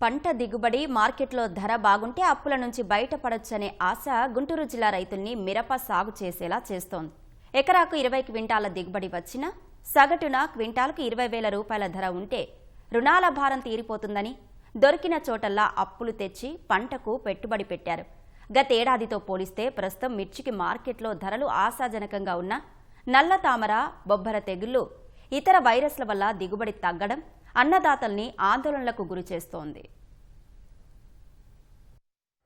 పంట దిగుబడి మార్కెట్లో ధర బాగుంటే అప్పుల నుంచి బయటపడొచ్చనే ఆశ గుంటూరు జిల్లా రైతుల్ని మిరప సాగు చేసేలా చేస్తోంది. ఎకరాకు 20 క్వింటాల దిగుబడి వచ్చినా సగటున క్వింటాల్కు 20,000 రూపాయల ధర ఉంటే రుణాల భారం తీరిపోతుందని దొరికిన చోటల్లా అప్పులు తెచ్చి పంటకు పెట్టుబడి పెట్టారు. గతేడాదితో పోలిస్తే ప్రస్తుతం మిర్చికి మార్కెట్లో ధరలు ఆశాజనకంగా ఉన్నా నల్ల తామర, బొబ్బర తెగుళ్లు, ఇతర వైరస్ల వల్ల దిగుబడి తగ్గడం అన్నదాతల్ని ఆందోళనలకు గురిచేస్తోంది.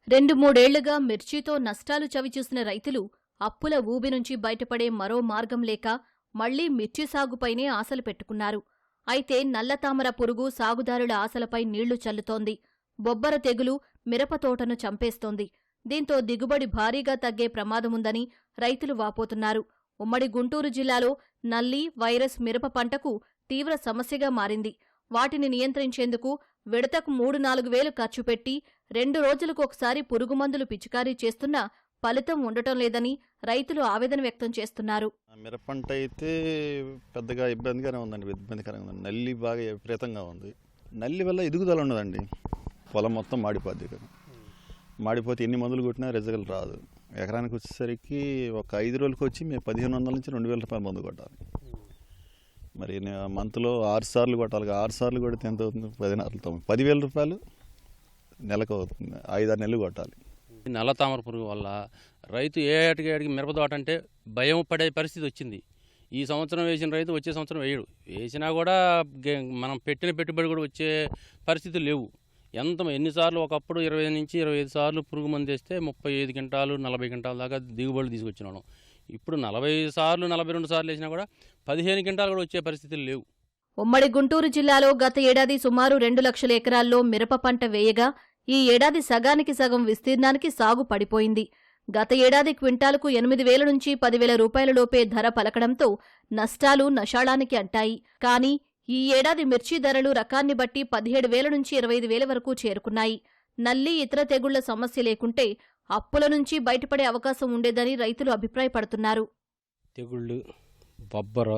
2-3 ఏళ్లుగా మిర్చితో నష్టాలు చవిచూసిన రైతులు అప్పుల ఊబి నుంచి బయటపడే మరో మార్గం లేక మళ్లీ మిర్చి సాగుపైనే ఆశలు పెట్టుకున్నారు. అయితే నల్లతామర పురుగు సాగుదారుల ఆశలపై నీళ్లు చల్లుతోంది. బొబ్బర తెగులు మిరప తోటను చంపేస్తోంది. దీంతో దిగుబడి భారీగా తగ్గే ప్రమాదముందని రైతులు వాపోతున్నారు. ఉమ్మడి గుంటూరు జిల్లాలో నల్లి, వైరస్ మిరప పంటకు తీవ్ర సమస్యగా మారింది. వాటిని నియంత్రించేందుకు విడతకు 3-4 వేలు ఖర్చు పెట్టి 2 రోజులకు ఒకసారి పురుగుమందులు పిచికారీ చేస్తున్నా ఫలితం ఉండటం లేదని రైతులు ఆవేదన వ్యక్తం చేస్తున్నారు. మిరప పంట అయితే పెద్దగా ఇబ్బందిగానే ఉందండి, ఇబ్బందికరంగా ఉంది. నల్లి బాగా విపరీతంగా ఉంది. నల్లి వల్ల ఎదుగుదల ఉండదండి, పొలం మొత్తం మాడిపోద్ది కదా. మాడిపోతే ఎన్ని మందులు కొట్టినా రిజల్ట్ రాదు. ఎకరానికి వచ్చేసరికి ఒక 5 రోజులకు వచ్చి మేము 1,500 నుంచి 2,000 రూపాయల మందు కొట్టాలి. మరి మంత్లో 6 సార్లు కొట్టాలి. 6 సార్లు కొడితే ఎంత అవుతుంది? 10,000 రూపాయలు నెలకు అవుతుంది. 5-6 నెలలు కొట్టాలి. నల్ల తామర పురుగు వల్ల రైతు ఏ ఏటికి మిరపతోట అంటే భయం పడే పరిస్థితి వచ్చింది. ఈ సంవత్సరం వేసిన రైతు వచ్చే సంవత్సరం వేయడు. వేసినా కూడా మనం పెట్టిన పెట్టుబడి కూడా వచ్చే పరిస్థితులు లేవు. ఎన్నిసార్లు ఒకప్పుడు 20 నుంచి 25 సార్లు పురుగు మందు వేస్తే 35 క్వింటాలు 40 క్వింటాల దాకా దిగుబడులు తీసుకొచ్చిన వాళ్ళం. ఇప్పుడు 40 సార్లు 42 సార్లు వేసినా కూడా 15 క్వింటాలు కూడా వచ్చే పరిస్థితులు లేవు. ఉమ్మడి గుంటూరు జిల్లాలో గత ఏడాది సుమారు 2 లక్షల ఎకరాల్లో మిరప పంట వేయగా ఈ ఏడాది సగానికి సగం విస్తీర్ణానికి సాగు పడిపోయింది. గత ఏడాది క్వింటాలకు 8,000 నుంచి 10,000 రూపాయల లోపే ధర పలకడంతో నష్టాలు నషాళానికి అంటాయి. కానీ ఈ ఏడాది మిర్చి ధరలు రకాన్ని బట్టి 17,000 నుంచి 25,000 వరకు చేరుకున్నాయి. నల్లి, ఇతర తెగుళ్ల సమస్య లేకుంటే అప్పుల నుంచి బయటపడే అవకాశం ఉండేదని రైతులు అభిప్రాయపడుతున్నారు. తెగుళ్ళు, బొబ్బర,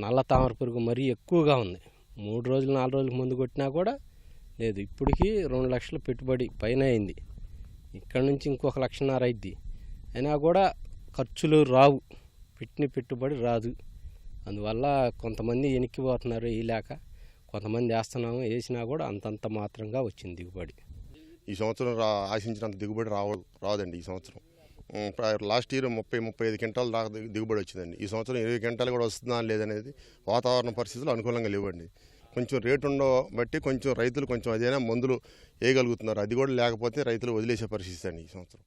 నల్ల తామర పురుగు మరీ ఎక్కువగా ఉంది. 3 రోజులు 4 రోజులకు ముందు కొట్టినా కూడా లేదు. ఇప్పటికీ 2 లక్షల పెట్టుబడి పైన అయింది. ఇక్కడ నుంచి ఇంకొక 1.5 లక్ష అయింది. అయినా కూడా ఖర్చులు రావు, పెట్టిన పెట్టుబడి రాదు. అందువల్ల కొంతమంది వెనక్కిపోతున్నారు వేయలేక, కొంతమంది వేస్తున్నాము, వేసినా కూడా అంతంత మాత్రంగా వచ్చింది దిగుబడి. ఈ సంవత్సరం ఆశించినంత దిగుబడి రాదండి. ఈ సంవత్సరం లాస్ట్ ఇయర్ 30-35 క్వింటాల దాకా దిగుబడి వచ్చిందండి. ఈ సంవత్సరం 20 క్వింటాలు కూడా వస్తుందా లేదనేది వాతావరణ పరిస్థితులు అనుకూలంగా లేవండి. కొంచెం రేటు బట్టి కొంచెం రైతులు కొంచెం అదైనా మందులు వేయగలుగుతున్నారు. అది కూడా లేకపోతే రైతులు వదిలేసే పరిస్థితి అండి ఈ సంవత్సరం.